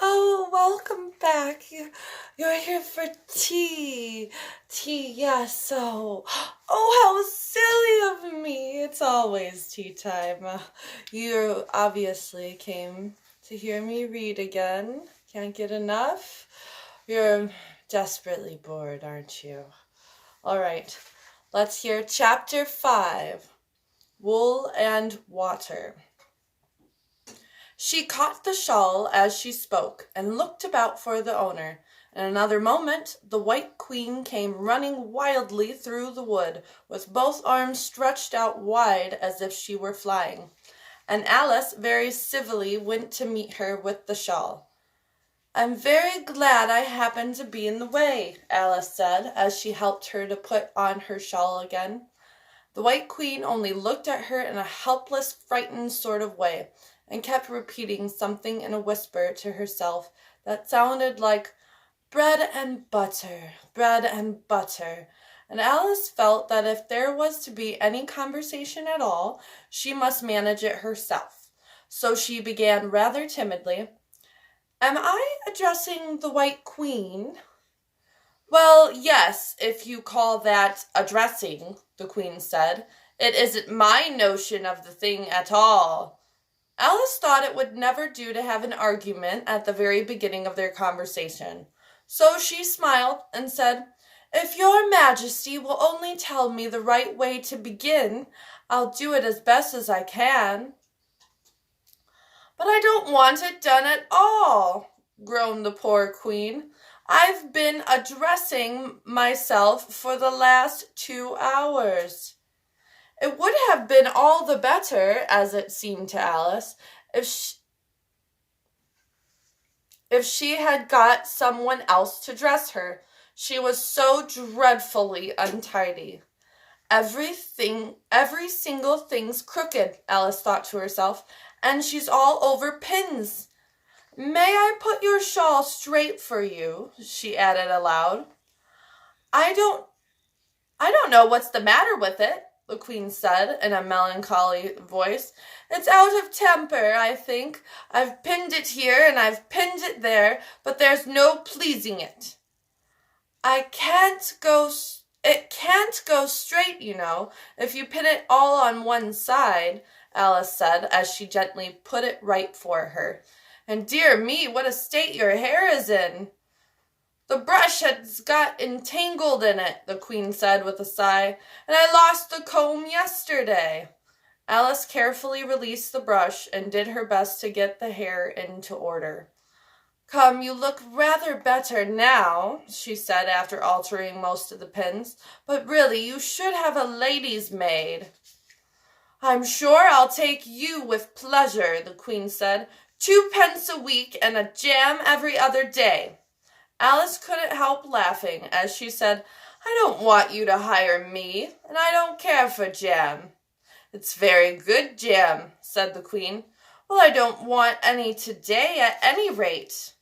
Oh, welcome back. You're here for tea. Tea, yes. Oh, how silly of me. It's always tea time. You obviously came to hear me read again. Can't get enough? You're desperately bored, aren't you? All right, let's hear chapter 5, Wool and Water. She caught the shawl as she spoke, and looked about for the owner. In another moment the White Queen came running wildly through the wood, with both arms stretched out wide as if she were flying, and Alice very civilly went to meet her with the shawl. "I'm very glad I happened to be in the way," Alice said, as she helped her to put on her shawl again. The White Queen only looked at her in a helpless, frightened sort of way, and kept repeating something in a whisper to herself that sounded like bread and butter, and Alice felt that if there was to be any conversation at all, she must manage it herself. So she began rather timidly, "Am I addressing the White Queen?" "Well, yes, if you call that addressing," the Queen said. "It isn't my notion of the thing at all." Alice thought it would never do to have an argument at the very beginning of their conversation. So she smiled and said, "If your Majesty will only tell me the right way to begin, I'll do it as best as I can." "But I don't want it done at all," groaned the poor Queen. "I've been addressing myself for the last 2 hours." It would have been all the better, as it seemed to Alice, if she had got someone else to dress her. She was so dreadfully untidy. Every single thing's crooked," Alice thought to herself, "and she's all over pins. May I put your shawl straight for you?" she added aloud. I don't know what's the matter with it," the Queen said in a melancholy voice. "It's out of temper, I think. I've pinned it here and I've pinned it there, but there's no pleasing it." It can't go straight, you know, if you pin it all on one side," Alice said, as she gently put it right for her. "And dear me, what a state your hair is in!" "The brush has got entangled in it," the Queen said with a sigh, "and I lost the comb yesterday." Alice carefully released the brush and did her best to get the hair into order. "Come, you look rather better now," she said after altering most of the pins, "but really you should have a lady's maid." "I'm sure I'll take you with pleasure," the Queen said. "2 pence a week and a jam every other day." Alice couldn't help laughing as she said, "I don't want you to hire me, and I don't care for jam." "It's very good jam," said the Queen. "Well, I don't want any today at any rate."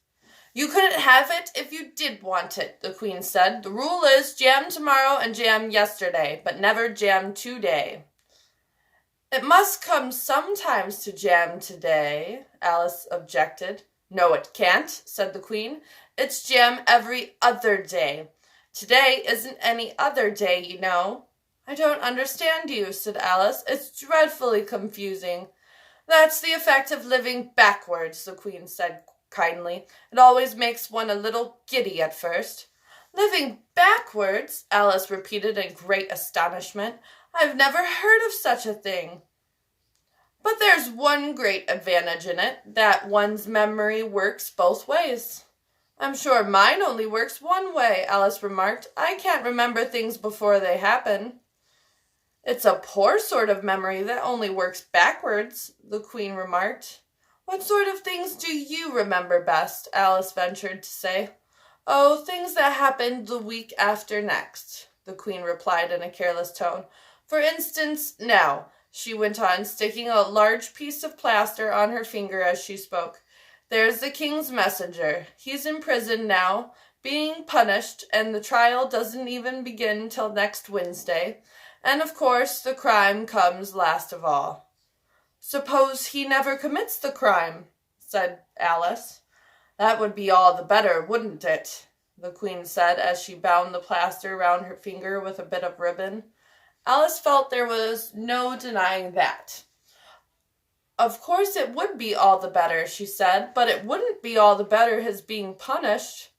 "You couldn't have it if you did want it," the Queen said. "The rule is jam tomorrow and jam yesterday, but never jam today." "It must come sometimes to jam today," Alice objected. "No, it can't," said the Queen. "It's jam every other day. Today isn't any other day, you know." "I don't understand you," said Alice. "It's dreadfully confusing." "That's the effect of living backwards," the Queen said kindly. "It always makes one a little giddy at first." "Living backwards?" Alice repeated in great astonishment. "I've never heard of such a thing." "But there's one great advantage in it, that one's memory works both ways." "I'm sure mine only works one way," Alice remarked. "I can't remember things before they happen." "It's a poor sort of memory that only works backwards," the Queen remarked. "What sort of things do you remember best?" Alice ventured to say. "Oh, things that happened the week after next," the Queen replied in a careless tone. "For instance, now," she went on, sticking a large piece of plaster on her finger as she spoke, "there's the King's messenger. He's in prison now, being punished, and the trial doesn't even begin till next Wednesday. And of course the crime comes last of all." "Suppose he never commits the crime?" said Alice. That would be all the better, wouldn't it? The Queen said as she bound the plaster round her finger with a bit of ribbon. Alice felt there was no denying that. Of course it would be all the better, she said, but it wouldn't be all the better his being punished.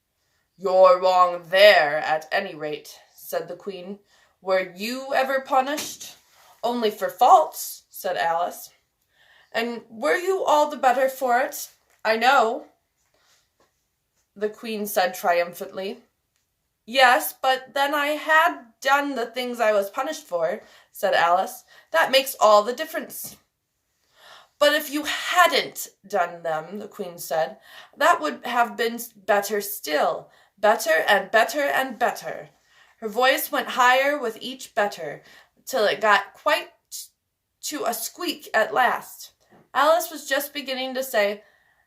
You're wrong there, at any rate, said the Queen. Were you ever punished? Only for faults, said Alice. And were you all the better for it? I know, the Queen said triumphantly. Yes, but then I had done the things I was punished for, said Alice. That makes all the difference. But if you hadn't done them, the Queen said, that would have been better still. Better and better and better. Her voice went higher with each better, till it got quite to a squeak at last. Alice was just beginning to say,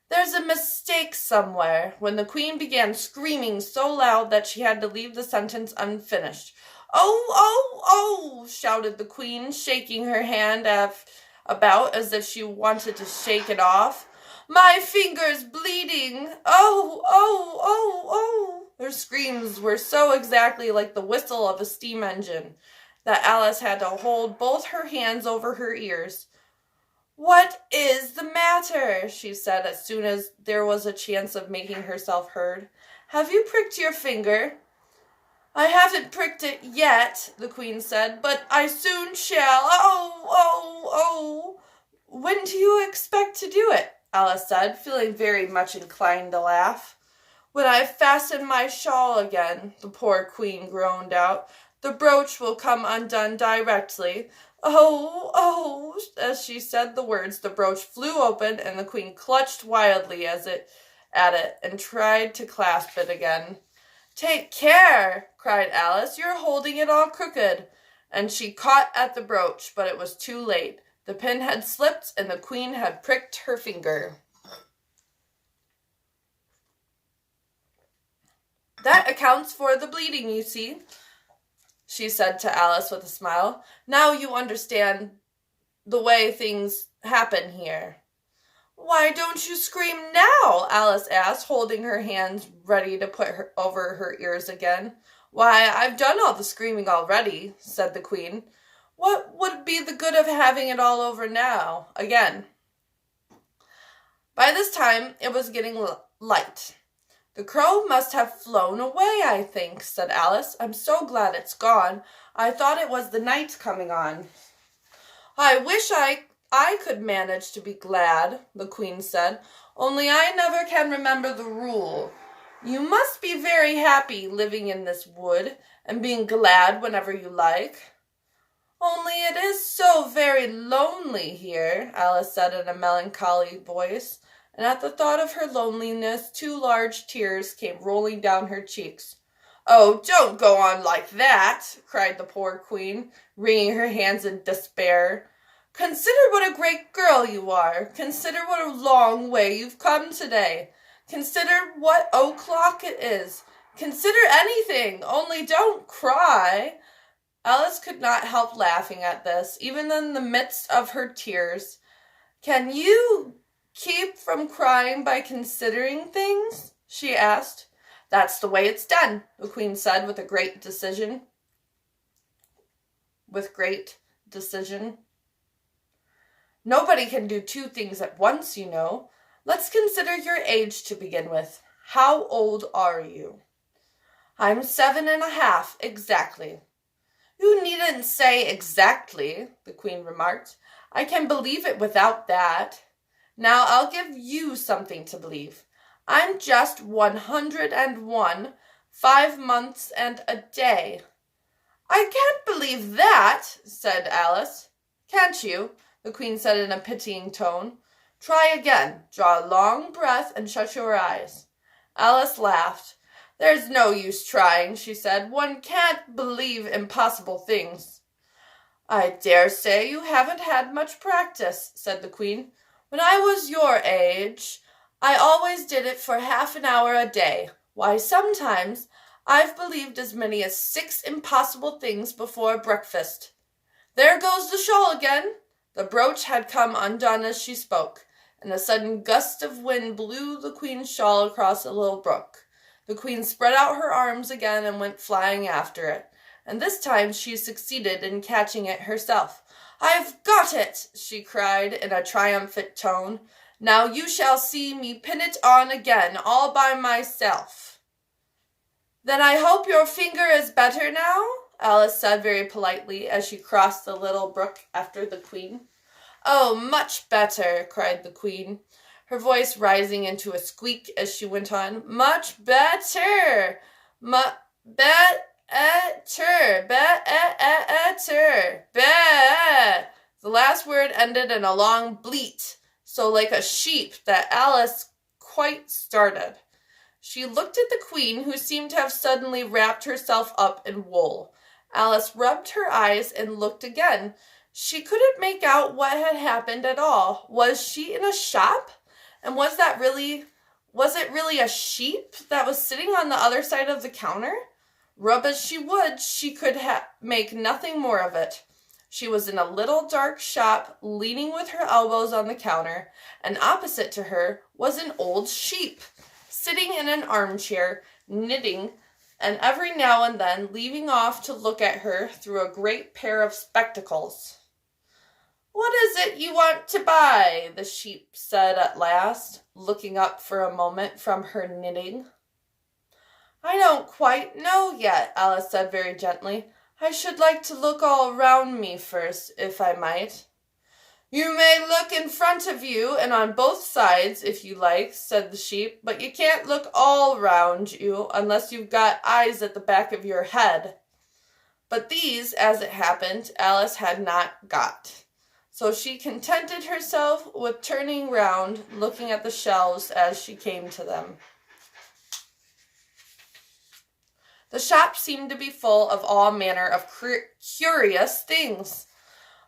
"There's a mistake somewhere," when the Queen began screaming so loud that she had to leave the sentence unfinished. "Oh, oh, oh!" shouted the Queen, shaking her hand about as if she wanted to shake it off. "My finger's bleeding! Oh, oh, oh, oh!" Her screams were so exactly like the whistle of a steam engine that Alice had to hold both her hands over her ears. "What is the matter?" she said as soon as there was a chance of making herself heard. "Have you pricked your finger?" "I haven't pricked it yet," the Queen said, "but I soon shall. Oh, oh, oh!" "When do you expect to do it?" Alice said, feeling very much inclined to laugh. "When I've fastened my shawl again," the poor Queen groaned out. "The brooch will come undone directly. Oh, oh!" As she said the words, the brooch flew open, and the Queen clutched wildly at it and tried to clasp it again. "Take care!" cried Alice. "You're holding it all crooked." And she caught at the brooch, but it was too late. The pin had slipped, and the Queen had pricked her finger. "That accounts for the bleeding, you see," she said to Alice with a smile. "Now you understand the way things happen here." "Why don't you scream now?" Alice asked, holding her hands ready to put her over her ears again. "Why, I've done all the screaming already," said the Queen. "What would be the good of having it all over now, again?" By this time it was getting light. "The crow must have flown away, I think," said Alice. "I'm so glad it's gone. I thought it was the night coming on." "I wish I could manage to be glad," the Queen said, "only I never can remember the rule. You must be very happy living in this wood and being glad whenever you like." "Only it is so very lonely here," Alice said in a melancholy voice, and at the thought of her loneliness 2 large tears came rolling down her cheeks. "Oh, don't go on like that," cried the poor Queen, wringing her hands in despair. "Consider what a great girl you are. Consider what a long way you've come today. Consider what o'clock it is. Consider anything, only don't cry." Alice could not help laughing at this, even in the midst of her tears. "Can you keep from crying by considering things?" she asked. "That's the way it's done," the Queen said with great decision. "Nobody can do 2 things at once, you know. Let's consider your age to begin with. How old are you?" "I'm 7½ exactly." "You needn't say exactly," the Queen remarked. "I can believe it without that. Now I'll give you something to believe. I'm just 101, 5 months and a day." "I can't believe that," said Alice. "Can't you?" the Queen said in a pitying tone. "Try again. Draw a long breath and shut your eyes." Alice laughed. "There's no use trying," she said. "One can't believe impossible things." "I dare say you haven't had much practice," said the Queen. "When I was your age, I always did it for half an hour a day. Why, sometimes I've believed as many as 6 impossible things before breakfast. There goes the shawl again." The brooch had come undone as she spoke, and a sudden gust of wind blew the queen's shawl across a little brook. The queen spread out her arms again and went flying after it, and this time she succeeded in catching it herself. "I've got it!" she cried in a triumphant tone. "Now you shall see me pin it on again all by myself." "Then I hope your finger is better now?" Alice said very politely as she crossed the little brook after the queen. "Oh, much better," cried the queen, her voice rising into a squeak as she went on. "Much better! Better! The last word ended in a long bleat, so like a sheep that Alice quite started. She looked at the queen, who seemed to have suddenly wrapped herself up in wool. Alice rubbed her eyes and looked again. She couldn't make out what had happened at all. Was she in a shop? And was it really a sheep that was sitting on the other side of the counter? Rub as she would, she could make nothing more of it. She was in a little dark shop, leaning with her elbows on the counter, and opposite to her was an old sheep, sitting in an armchair, knitting, and every now and then leaving off to look at her through a great pair of spectacles. "What is it you want to buy?" the sheep said at last, looking up for a moment from her knitting. "I don't quite know yet," Alice said very gently. "I should like to look all round me first, if I might." "You may look in front of you and on both sides, if you like," said the sheep, "but you can't look all round you unless you've got eyes at the back of your head." But these, as it happened, Alice had not got. So she contented herself with turning round, looking at the shelves as she came to them. The shop seemed to be full of all manner of curious things.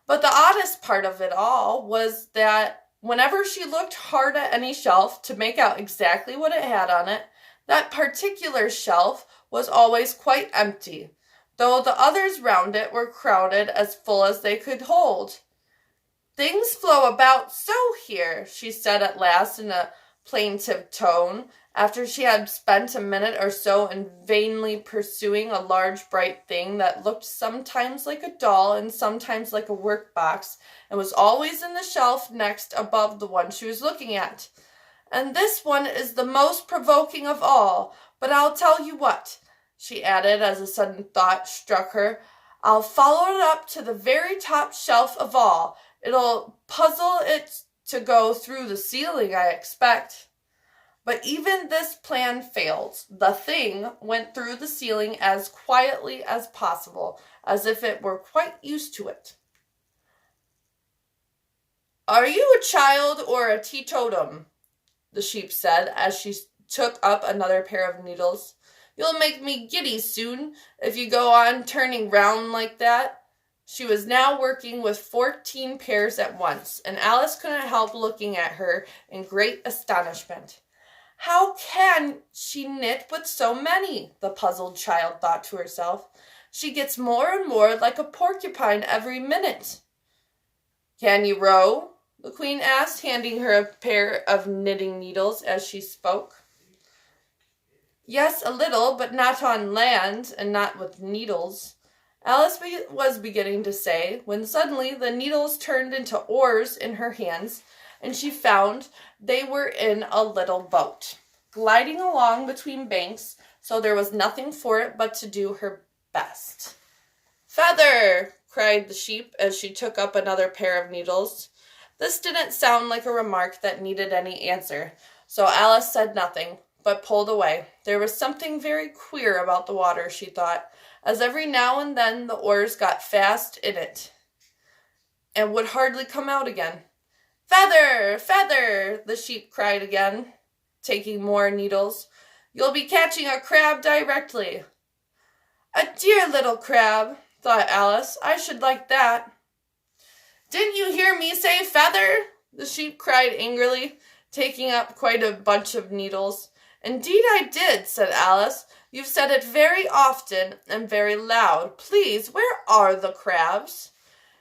But the oddest part of it all was that whenever she looked hard at any shelf to make out exactly what it had on it, that particular shelf was always quite empty, though the others round it were crowded as full as they could hold. "Things flow about so here," she said at last in a plaintive tone, after she had spent a minute or so in vainly pursuing a large bright thing that looked sometimes like a doll and sometimes like a work-box, and was always in the shelf next above the one she was looking at. "And this one is the most provoking of all, but I'll tell you what," she added as a sudden thought struck her, "I'll follow it up to the very top shelf of all. It'll puzzle it to go through the ceiling, I expect." But even this plan failed. The thing went through the ceiling as quietly as possible, as if it were quite used to it. "Are you a child or a teetotum?" the sheep said as she took up another pair of needles. "You'll make me giddy soon if you go on turning round like that." She was now working with 14 pairs at once, and Alice couldn't help looking at her in great astonishment. "How can she knit with so many?" the puzzled child thought to herself. "She gets more and more like a porcupine every minute." "Can you row?" the queen asked, handing her a pair of knitting needles as she spoke. "Yes, a little, but not on land, and not with needles," Alice was beginning to say, when suddenly the needles turned into oars in her hands, and she found they were in a little boat, gliding along between banks, so there was nothing for it but to do her best. "Feather!" cried the sheep as she took up another pair of needles. This didn't sound like a remark that needed any answer, so Alice said nothing, but pulled away. There was something very queer about the water, she thought, as every now and then the oars got fast in it and would hardly come out again. "Feather! Feather!" the sheep cried again, taking more needles. "You'll be catching a crab directly." "A dear little crab," thought Alice. "I should like that." "Didn't you hear me say feather?" the sheep cried angrily, taking up quite a bunch of needles. "Indeed I did," said Alice. "You've said it very often and very loud. Please, where are the crabs?"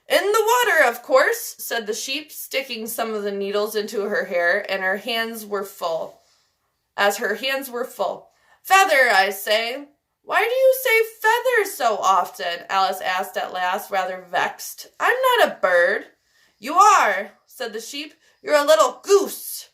In the water, of course, said the sheep, sticking some of the needles into her hair, and her hands were full. Feather, I say. Why do you say feather so often? Alice asked at last, rather vexed. I'm not a bird. You are, said the sheep. You're a little goose.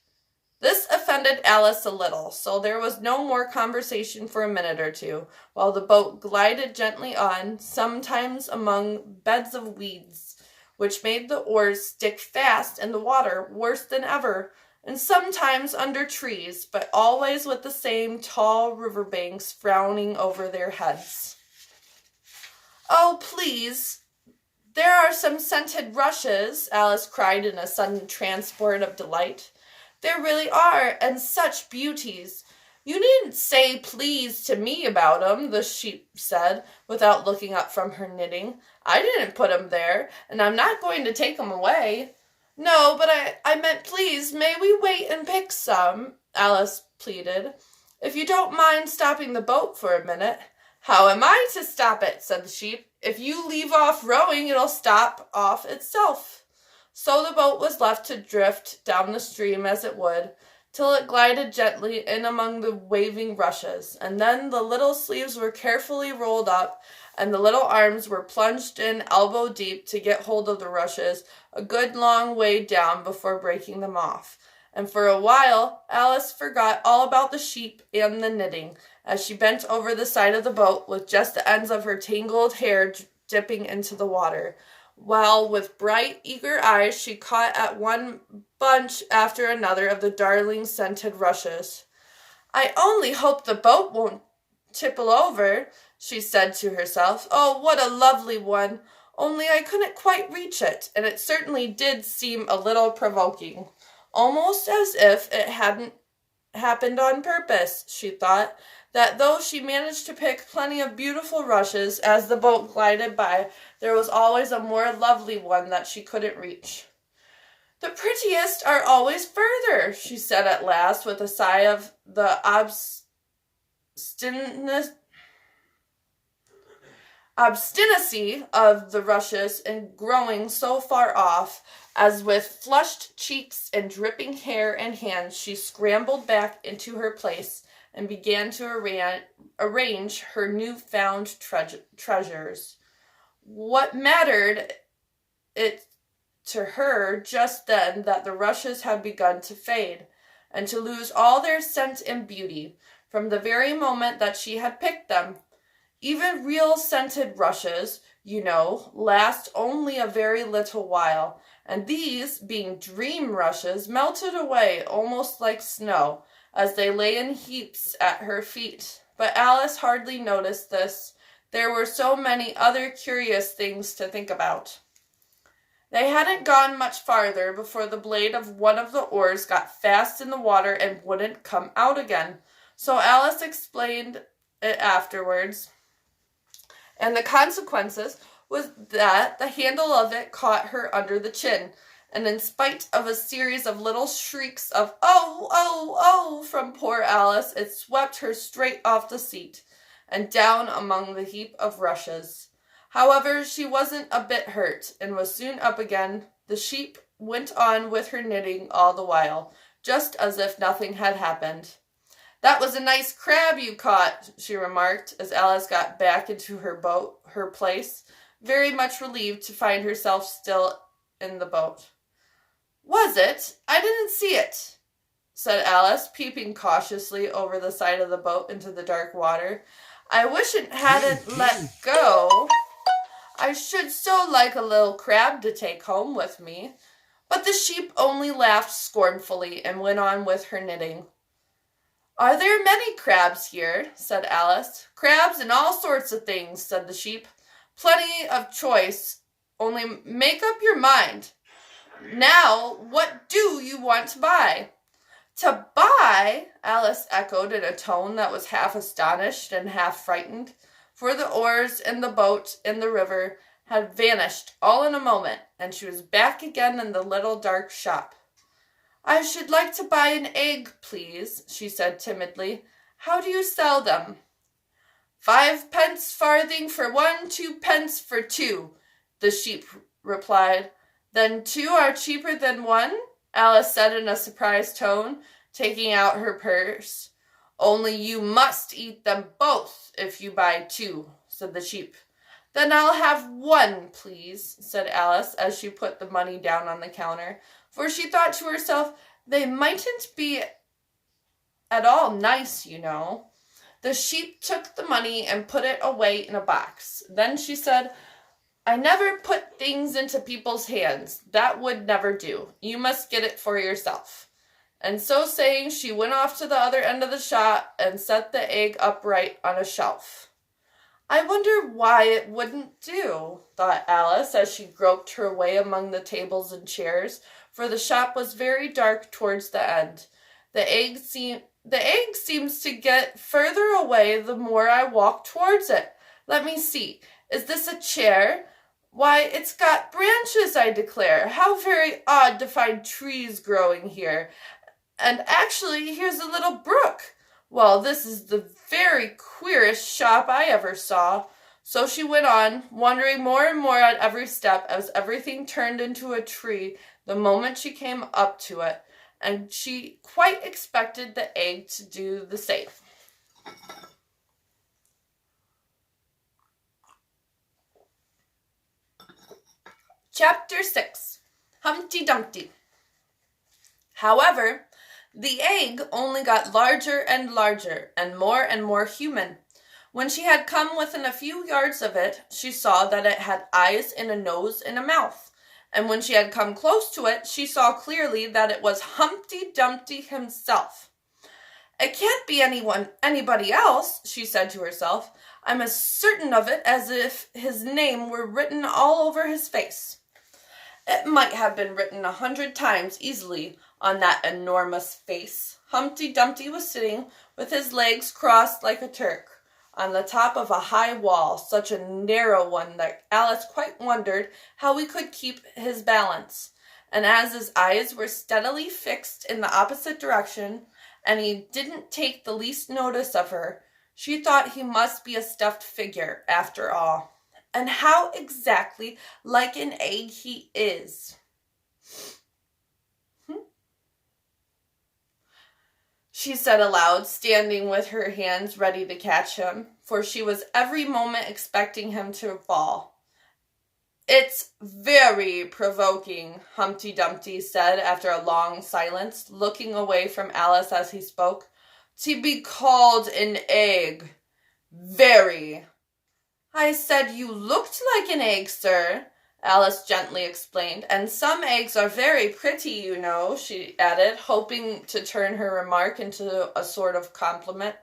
This offended Alice a little, so there was no more conversation for a minute or two, while the boat glided gently on, sometimes among beds of weeds, which made the oars stick fast in the water worse than ever, and sometimes under trees, but always with the same tall river banks frowning over their heads. Oh, please, there are some scented rushes, Alice cried in a sudden transport of delight. There really are, and such beauties. You needn't say please to me about 'em, the sheep said, without looking up from her knitting. I didn't put 'em there, and I'm not going to take 'em away. No, but I meant please, may we wait and pick some? Alice pleaded. If you don't mind stopping the boat for a minute. How am I to stop it? Said the sheep. If you leave off rowing, it'll stop off itself. So the boat was left to drift down the stream as it would, till it glided gently in among the waving rushes, and then the little sleeves were carefully rolled up, and the little arms were plunged in elbow deep to get hold of the rushes a good long way down before breaking them off. And for a while Alice forgot all about the sheep and the knitting, as she bent over the side of the boat with just the ends of her tangled hair dipping into the water, while with bright, eager eyes she caught at one bunch after another of the darling scented rushes. I only hope the boat won't tipple over, she said to herself. Oh, what a lovely one! Only I couldn't quite reach it, and it certainly did seem a little provoking, almost as if it hadn't happened on purpose, she thought, that though she managed to pick plenty of beautiful rushes as the boat glided by, there was always a more lovely one that she couldn't reach. The prettiest are always further, she said at last, with a sigh of the obstinacy of the rushes in growing so far off, as with flushed cheeks and dripping hair and hands she scrambled back into her place and began to arrange her new-found treasures. What mattered it to her just then that the rushes had begun to fade, and to lose all their scent and beauty, from the very moment that she had picked them? Even real scented rushes, you know, last only a very little while, and these, being dream rushes, melted away almost like snow, as they lay in heaps at her feet. But Alice hardly noticed this. There were so many other curious things to think about. They hadn't gone much farther before the blade of one of the oars got fast in the water and wouldn't come out again. So Alice explained it afterwards, and the consequences was that the handle of it caught her under the chin, and in spite of a series of little shrieks of "Oh, oh, oh" from poor Alice, it swept her straight off the seat and down among the heap of rushes. However, she wasn't a bit hurt, and was soon up again. The sheep went on with her knitting all the while, just as if nothing had happened. That was a nice crab you caught, she remarked, as Alice got back into her place, very much relieved to find herself still in the boat. Was it? I didn't see it, said Alice, peeping cautiously over the side of the boat into the dark water. I wish it hadn't let go. I should so like a little crab to take home with me. But the sheep only laughed scornfully and went on with her knitting. Are there many crabs here? Said Alice. Crabs and all sorts of things, said the sheep. Plenty of choice, only make up your mind. Now, what do you want to buy? To buy? Alice echoed in a tone that was half astonished and half frightened, for the oars and the boat in the river had vanished all in a moment, and she was back again in the little dark shop. I should like to buy an egg, please, she said timidly. How do you sell them? 5 pence farthing for 1, 2 pence for 2, the sheep replied. Then 2 are cheaper than 1? Alice said in a surprised tone, taking out her purse. Only you must eat them both if you buy 2, said the sheep. Then I'll have 1, please, said Alice as she put the money down on the counter, for she thought to herself, they mightn't be at all nice, you know. The sheep took the money and put it away in a box. Then she said, I never put things into people's hands. That would never do. You must get it for yourself. And so saying, she went off to the other end of the shop and set the egg upright on a shelf. I wonder why it wouldn't do, thought Alice as she groped her way among the tables and chairs, for the shop was very dark towards the end. The egg seems to get further away the more I walk towards it. Let me see. Is this a chair? Why, it's got branches, I declare. How very odd to find trees growing here. And actually, here's a little brook. Well, this is the very queerest shop I ever saw. So she went on, wondering more and more at every step as everything turned into a tree the moment she came up to it, and she quite expected the egg to do the same. Chapter 6. Humpty Dumpty. However, the egg only got larger and larger and more human. When she had come within a few yards of it, she saw that it had eyes and a nose and a mouth. And when she had come close to it, she saw clearly that it was Humpty Dumpty himself. It can't be anybody else, she said to herself. I'm as certain of it as if his name were written all over his face. It might have been written 100 times easily on that enormous face. Humpty Dumpty was sitting with his legs crossed like a Turk on the top of a high wall, such a narrow one that Alice quite wondered how he could keep his balance. And as his eyes were steadily fixed in the opposite direction, and he didn't take the least notice of her, she thought he must be a stuffed figure after all. And how exactly like an egg he is. She said aloud, standing with her hands ready to catch him, for she was every moment expecting him to fall. It's very provoking, Humpty Dumpty said after a long silence, looking away from Alice as he spoke, to be called an egg. Very. I said you looked like an egg, sir, Alice gently explained, and some eggs are very pretty, you know, she added, hoping to turn her remark into a sort of compliment.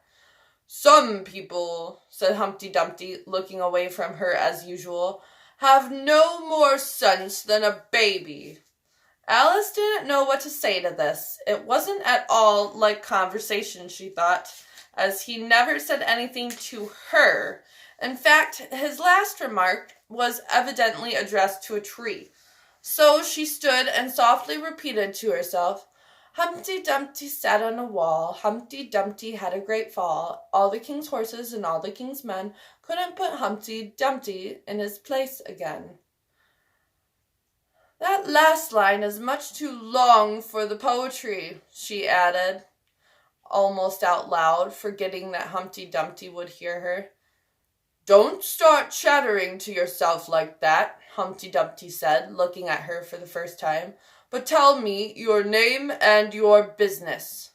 Some people, said Humpty Dumpty, looking away from her as usual, have no more sense than a baby. Alice didn't know what to say to this. It wasn't at all like conversation, she thought, as he never said anything to her. In fact, his last remark was evidently addressed to a tree. So she stood and softly repeated to herself, Humpty Dumpty sat on a wall, Humpty Dumpty had a great fall. All the king's horses and all the king's men couldn't put Humpty Dumpty in his place again. That last line is much too long for the poetry, she added, almost out loud, forgetting that Humpty Dumpty would hear her. Don't start chattering to yourself like that, Humpty Dumpty said, looking at her for the first time, but tell me your name and your business.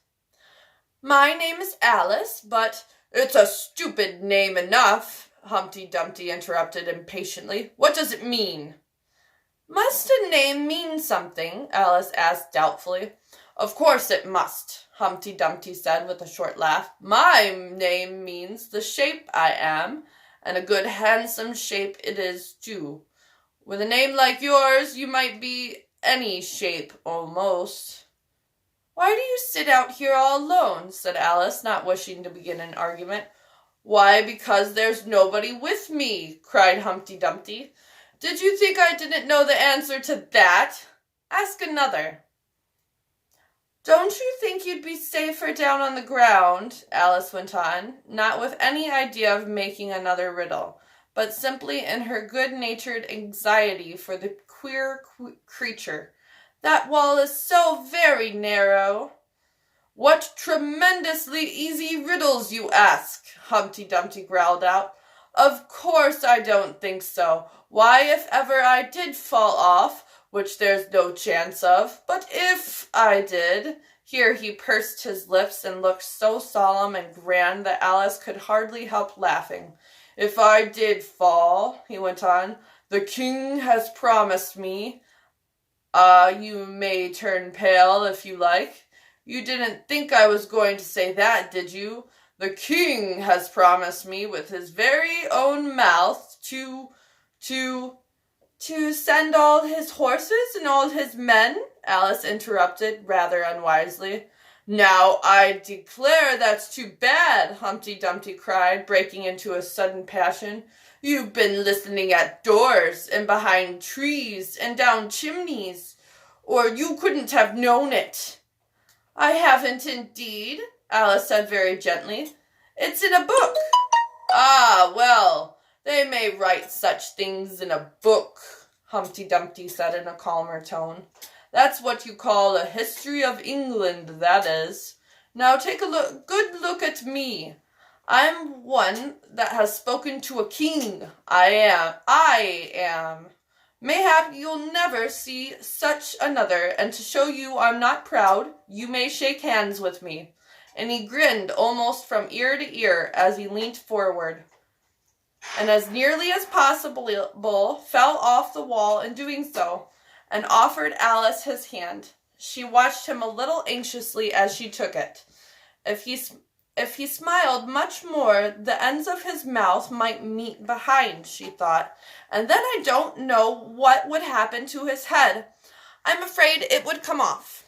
My name is Alice, but it's a stupid name enough, Humpty Dumpty interrupted impatiently. What does it mean? Must a name mean something? Alice asked doubtfully. Of course it must, Humpty Dumpty said with a short laugh. My name means the shape I am, and a good handsome shape it is too. With a name like yours, you might be any shape, almost. Why do you sit out here all alone? Said Alice, not wishing to begin an argument. Why, because there's nobody with me, cried Humpty Dumpty. Did you think I didn't know the answer to that? Ask another. Don't you think you'd be safer down on the ground? Alice went on, not with any idea of making another riddle, but simply in her good-natured anxiety for the queer creature. That wall is so very narrow. What tremendously easy riddles you ask, Humpty Dumpty growled out. Of course I don't think so. Why, if ever I did fall off, which there's no chance of, but if I did, here he pursed his lips and looked so solemn and grand that Alice could hardly help laughing. If I did fall, he went on, the king has promised me. You may turn pale if you like. You didn't think I was going to say that, did you? The king has promised me with his very own mouth to send all his horses and all his men, Alice interrupted rather unwisely. Now, I declare that's too bad, Humpty Dumpty cried, breaking into a sudden passion. You've been listening at doors and behind trees and down chimneys, or you couldn't have known it. I haven't indeed, Alice said very gently. It's in a book. Ah, well, they may write such things in a book, Humpty Dumpty said in a calmer tone. That's what you call a history of England, that is. Now take a good look at me. I'm one that has spoken to a king. I am. Mayhap you'll never see such another, and to show you I'm not proud, you may shake hands with me. And he grinned almost from ear to ear as he leant forward, and as nearly as possible fell off the wall in doing so, and offered Alice his hand. She watched him a little anxiously as she took it. If he smiled much more, the ends of his mouth might meet behind, she thought, and then I don't know what would happen to his head. I'm afraid it would come off.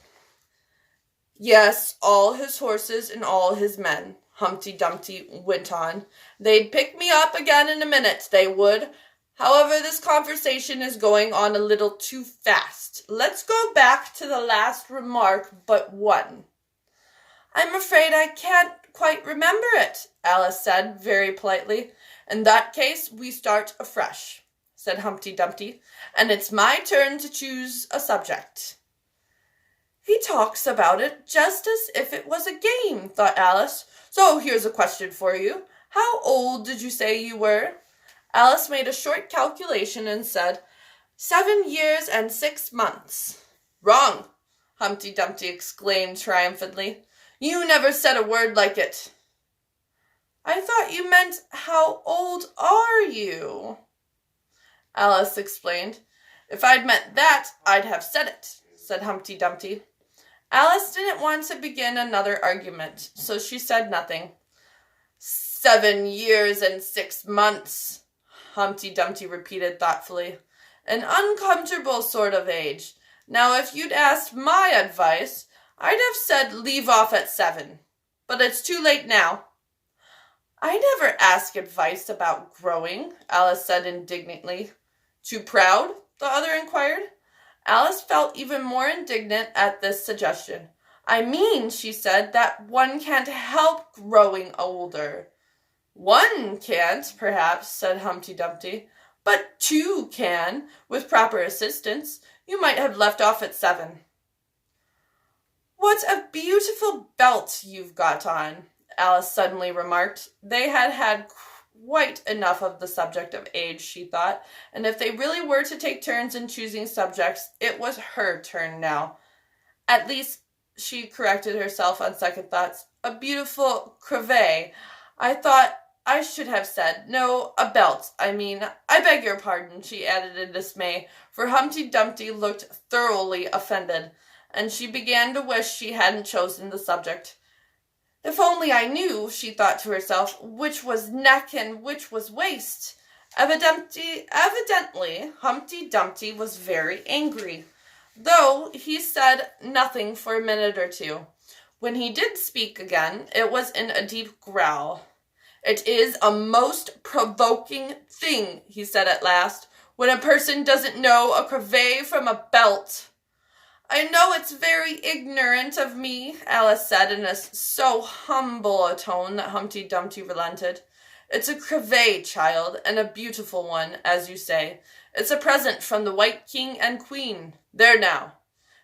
Yes, all his horses and all his men, Humpty Dumpty went on. They'd pick me up again in a minute, they would. However, this conversation is going on a little too fast. Let's go back to the last remark but one. I'm afraid I can't quite remember it, Alice said very politely. In that case, we start afresh, said Humpty Dumpty, and it's my turn to choose a subject. He talks about it just as if it was a game, thought Alice. So here's a question for you. How old did you say you were? Alice made a short calculation and said, 7 years and 6 months. Wrong, Humpty Dumpty exclaimed triumphantly. You never said a word like it. I thought you meant how old are you? Alice explained. If I'd meant that, I'd have said it, said Humpty Dumpty. Alice didn't want to begin another argument, so she said nothing. 7 years and 6 months, Humpty Dumpty repeated thoughtfully. An uncomfortable sort of age. Now, if you'd asked my advice, I'd have said leave off at 7. But it's too late now. I never ask advice about growing, Alice said indignantly. Too proud? The other inquired. Alice felt even more indignant at this suggestion. I mean, she said, that one can't help growing older. One can't, perhaps, said Humpty Dumpty, but 2 can, with proper assistance. You might have left off at 7. What a beautiful belt you've got on, Alice suddenly remarked. They had had quite enough of the subject of age, she thought, and if they really were to take turns in choosing subjects, it was her turn now. At least, she corrected herself on second thoughts, a beautiful cravae. I thought I should have said, no, a belt. I beg your pardon, she added in dismay, for Humpty Dumpty looked thoroughly offended, and she began to wish she hadn't chosen the subject. If only I knew, she thought to herself, which was neck and which was waist. Evidently, Humpty Dumpty was very angry, though he said nothing for a minute or two. When he did speak again, it was in a deep growl. It is a most provoking thing, he said at last, when a person doesn't know a cravae from a belt. I know it's very ignorant of me, Alice said in so humble a tone that Humpty Dumpty relented. It's a crevet, child, and a beautiful one, as you say. It's a present from the White King and Queen. There now."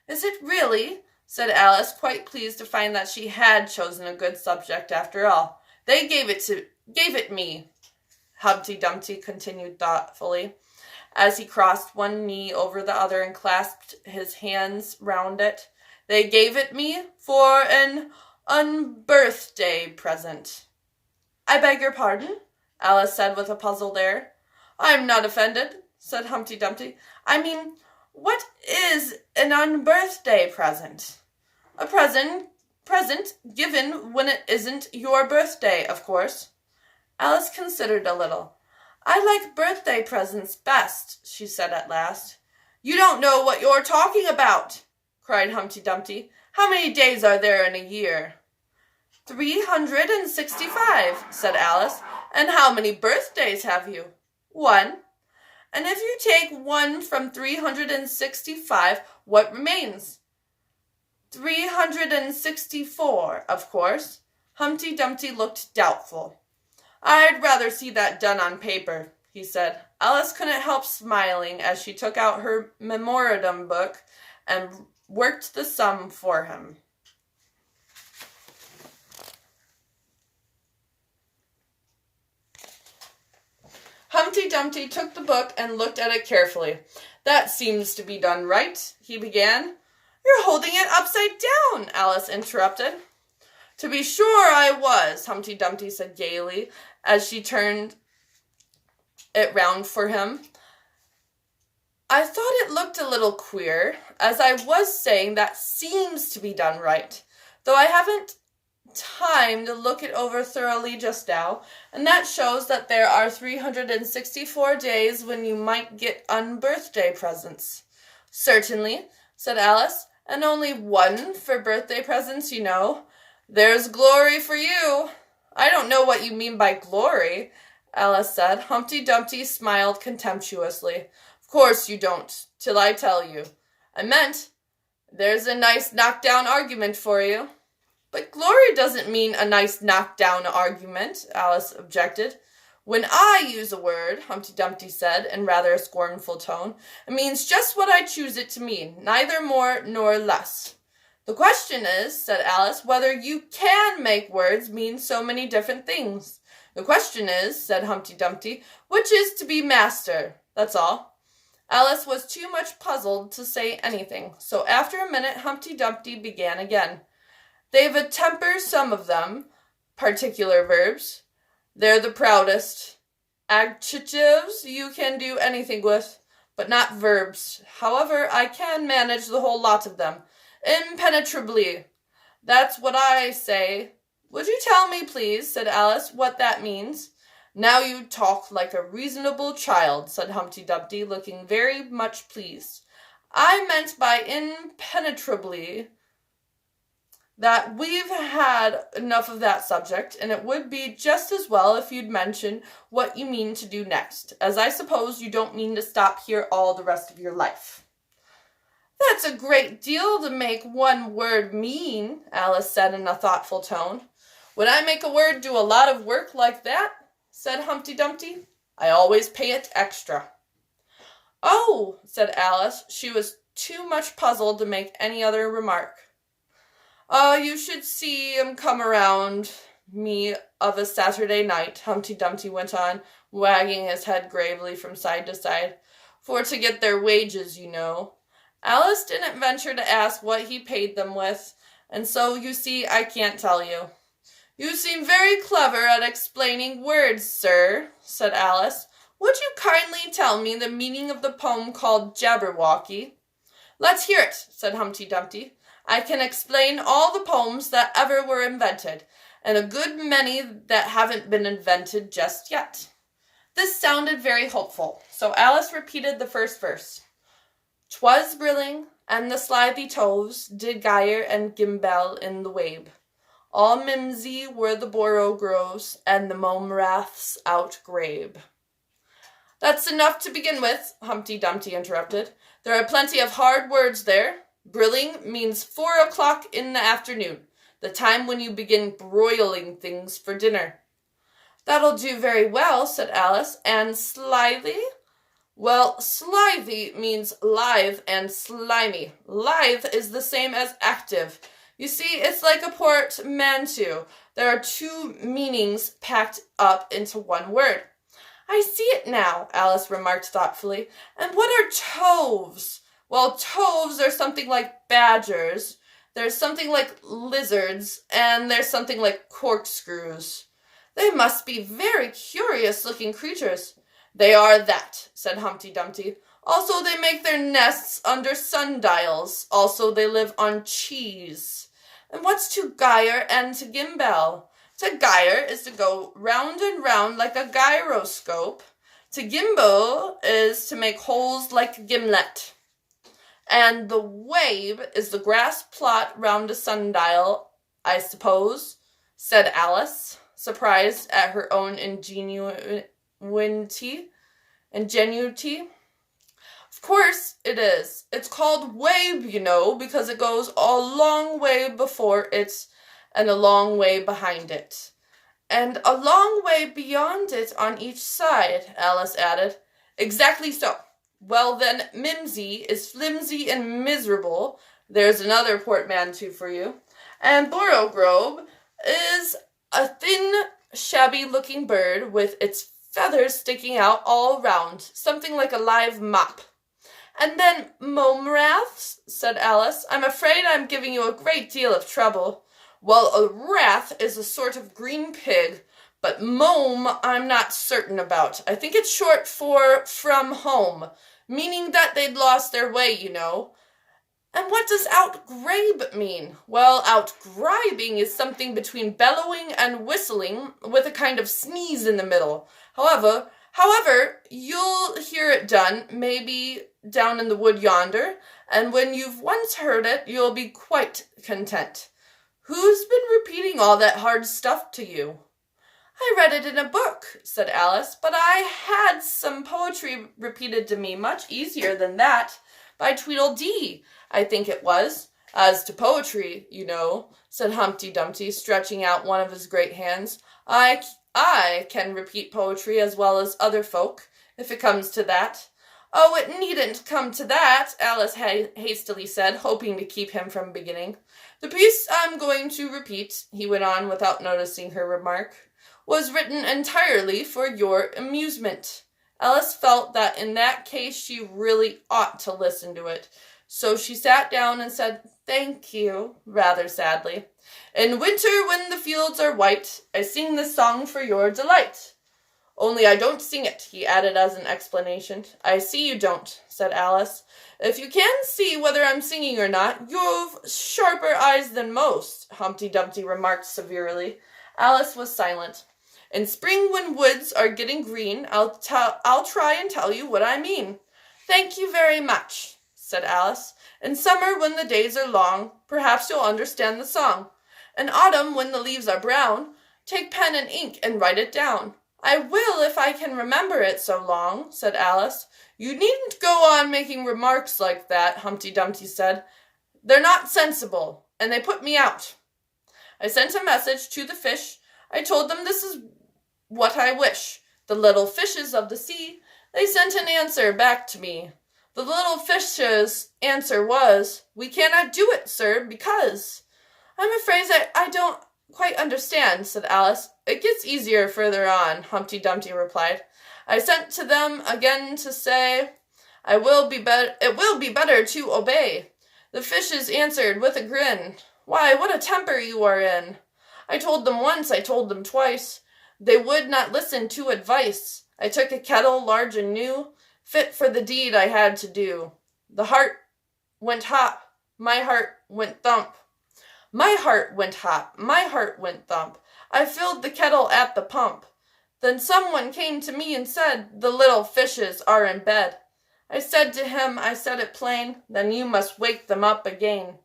"Is it really?" said Alice, quite pleased to find that she had chosen a good subject after all. "They gave it me," Humpty Dumpty continued thoughtfully, as he crossed one knee over the other and clasped his hands round it. "They gave it me for an unbirthday present." "I beg your pardon?" Alice said with a puzzled air. "I'm not offended," said Humpty Dumpty. "I mean, what is an unbirthday present?" "A present given when it isn't your birthday, of course." Alice considered a little. "I like birthday presents best," she said at last. "You don't know what you're talking about," cried Humpty Dumpty. "How many days are there in a year?" 365, said Alice. "And how many birthdays have you?" "One." "And if you take 1 from 365, what remains?" 364, of course. Humpty Dumpty looked doubtful. "I'd rather see that done on paper," he said. Alice couldn't help smiling as she took out her memorandum book and worked the sum for him. Humpty Dumpty took the book and looked at it carefully. "That seems to be done right," he began. "You're holding it upside down," Alice interrupted. "To be sure I was," Humpty Dumpty said gaily, as she turned it round for him. "I thought it looked a little queer. As I was saying, that seems to be done right, though I haven't time to look it over thoroughly just now, and that shows that there are 364 days when you might get unbirthday presents." "Certainly," said Alice, "and only 1 for birthday presents, you know. There's glory for you." "I don't know what you mean by glory," Alice said. Humpty Dumpty smiled contemptuously. "Of course you don't, till I tell you. I meant, there's a nice knockdown argument for you." "But glory doesn't mean a nice knockdown argument," Alice objected. "When I use a word," Humpty Dumpty said in rather a scornful tone, "it means just what I choose it to mean, neither more nor less." "The question is," said Alice, "whether you can make words mean so many different things." "The question is," said Humpty Dumpty, "which is to be master, that's all." Alice was too much puzzled to say anything, so after a minute Humpty Dumpty began again. "They've a temper, some of them, particular verbs. They're the proudest. Adjectives you can do anything with, but not verbs. However, I can manage the whole lot of them. Impenetrably. That's what I say." "Would you tell me, please," said Alice, "what that means?" "Now you talk like a reasonable child," said Humpty Dumpty, looking very much pleased. "I meant by impenetrably that we've had enough of that subject, and it would be just as well if you'd mention what you mean to do next, as I suppose you don't mean to stop here all the rest of your life." "That's a great deal to make one word mean," Alice said in a thoughtful tone. "When I make a word do a lot of work like that," said Humpty Dumpty, "I always pay it extra." "Oh," said Alice. She was too much puzzled to make any other remark. You should see 'em come around me of a Saturday night," Humpty Dumpty went on, wagging his head gravely from side to side, "for to get their wages, you know." Alice didn't venture to ask what he paid them with, and so, you see, I can't tell you. "You seem very clever at explaining words, sir," said Alice. "Would you kindly tell me the meaning of the poem called Jabberwocky?" "Let's hear it," said Humpty Dumpty. "I can explain all the poems that ever were invented, and a good many that haven't been invented just yet." This sounded very hopeful, so Alice repeated the first verse. "'Twas brilling, and the slithy toves did gyre and gimble in the wabe. All mimsy were the borogoves, and the mome raths outgrabe." "That's enough to begin with," Humpty Dumpty interrupted. "There are plenty of hard words there. Brilling means 4 o'clock in the afternoon, the time when you begin broiling things for dinner." That'll do very well, said Alice. And slithy? Well, slithy means lithe and slimy. Lithe is the same as active. You see, it's like a portmanteau. There are two meanings packed up into one word. I see it now, Alice remarked thoughtfully. And what are toves? Well, toves are something like badgers. There's something like lizards, and there's something like corkscrews. They must be very curious-looking creatures. They are that, said Humpty Dumpty. Also, they make their nests under sundials. Also, they live on cheese. And what's to gyre and to gimble? To gyre is to go round and round like a gyroscope. To gimble is to make holes like a gimlet. And the wave is the grass plot round a sundial, I suppose, said Alice, surprised at her own ingenuity. Of course it is. It's called wave, you know, because it goes a long way before it and a long way behind it. And a long way beyond it on each side, Alice added. Exactly so. Well then, mimsy is flimsy and miserable. There's another portmanteau for you. And borogobe is a thin, shabby-looking bird with its feathers sticking out all round, something like a live mop. And then mome-raths, said Alice. I'm afraid I'm giving you a great deal of trouble. Well, a rath is a sort of green pig, but mome I'm not certain about. I think it's short for from home, meaning that they'd lost their way, you know. And what does outgrabe mean? Well, outgribing is something between bellowing and whistling with a kind of sneeze in the middle. However, you'll hear it done, maybe down in the wood yonder, and when you've once heard it, you'll be quite content. Who's been repeating all that hard stuff to you? I read it in a book, said Alice, but I had some poetry repeated to me much easier than that, by Tweedledee, I think it was. As to poetry, you know, said Humpty Dumpty, stretching out one of his great hands, I can repeat poetry as well as other folk, if it comes to that. Oh, it needn't come to that, Alice hastily said, hoping to keep him from beginning. The piece I'm going to repeat, he went on without noticing her remark, was written entirely for your amusement. Alice felt that in that case she really ought to listen to it, so she sat down and said, Thank you, rather sadly. In winter, when the fields are white, I sing this song for your delight. Only I don't sing it, he added as an explanation. I see you don't, said Alice. If you can see whether I'm singing or not, you've sharper eyes than most, Humpty Dumpty remarked severely. Alice was silent. In spring, when woods are getting green, I'll try and tell you what I mean. Thank you very much, said Alice. In summer, when the days are long, perhaps you'll understand the song. In autumn, when the leaves are brown, take pen and ink and write it down. I will if I can remember it so long, said Alice. You needn't go on making remarks like that, Humpty Dumpty said. They're not sensible, and they put me out. I sent a message to the fish. I told them this is what I wish. The little fishes of the sea, they sent an answer back to me. The little fish's answer was, We cannot do it, sir, because... I'm afraid I don't quite understand, said Alice. It gets easier further on, Humpty Dumpty replied. I sent to them again to say, it will be better to obey. The fishes answered with a grin, Why, what a temper you are in. I told them once, I told them twice. They would not listen to advice. I took a kettle large and new, fit for the deed I had to do. The heart went hop, my heart went thump. My heart went hop, my heart went thump. I filled the kettle at the pump. Then someone came to me and said, The little fishes are in bed. I said to him, I said it plain, Then you must wake them up again.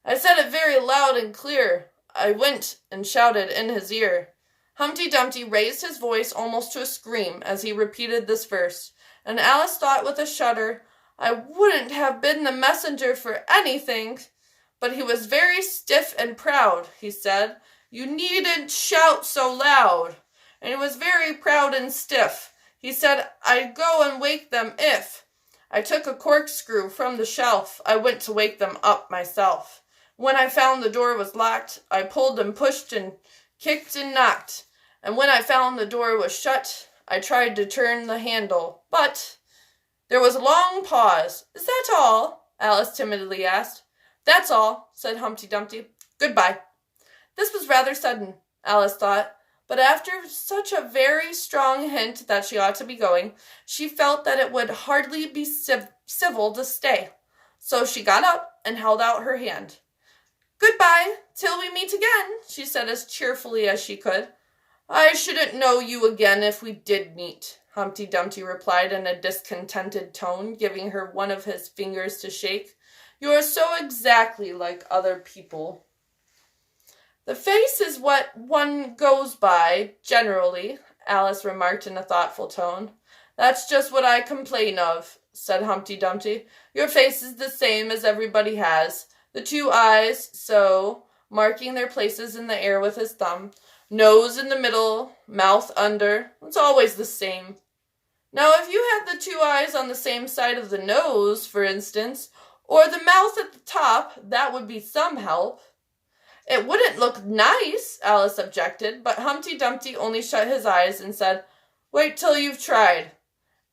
I said it very loud and clear. I went and shouted in his ear. Humpty Dumpty raised his voice almost to a scream as he repeated this verse, and Alice thought with a shudder, I wouldn't have been the messenger for anything. But he was very stiff and proud, he said. You needn't shout so loud. and he was very proud and stiff. He said I'd go and wake them if. I took a corkscrew from the shelf. I went to wake them up myself. When I found the door was locked, I pulled and pushed and kicked and knocked. And when I found the door was shut, I tried to turn the handle. But there was a long pause. Is that all? Alice timidly asked. That's all, said Humpty Dumpty. Goodbye. This was rather sudden, Alice thought, but after such a very strong hint that she ought to be going, she felt that it would hardly be civil to stay. So she got up and held out her hand. Goodbye, till we meet again, she said as cheerfully as she could. I shouldn't know you again if we did meet, Humpty Dumpty replied in a discontented tone, giving her one of his fingers to shake. You are so exactly like other people. The face is what one goes by, generally, Alice remarked in a thoughtful tone. That's just what I complain of, said Humpty Dumpty. Your face is the same as everybody has. The two eyes, so, marking their places in the air with his thumb. Nose in the middle, mouth under. It's always the same. Now, if you had the two eyes on the same side of the nose, for instance, or the mouth at the top, that would be some help. It wouldn't look nice, Alice objected, but Humpty Dumpty only shut his eyes and said, Wait till you've tried.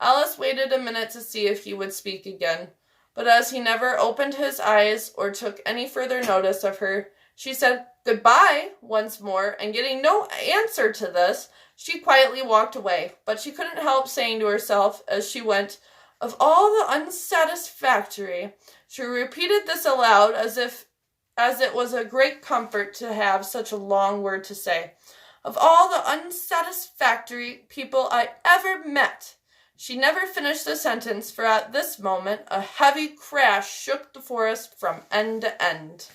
Alice waited a minute to see if he would speak again, but as he never opened his eyes or took any further notice of her, she said goodbye once more, and getting no answer to this, she quietly walked away, but she couldn't help saying to herself as she went, Of all the unsatisfactory. She repeated this aloud as it was a great comfort to have such a long word to say. Of all the unsatisfactory people I ever met. She never finished the sentence, for at this moment a heavy crash shook the forest from end to end.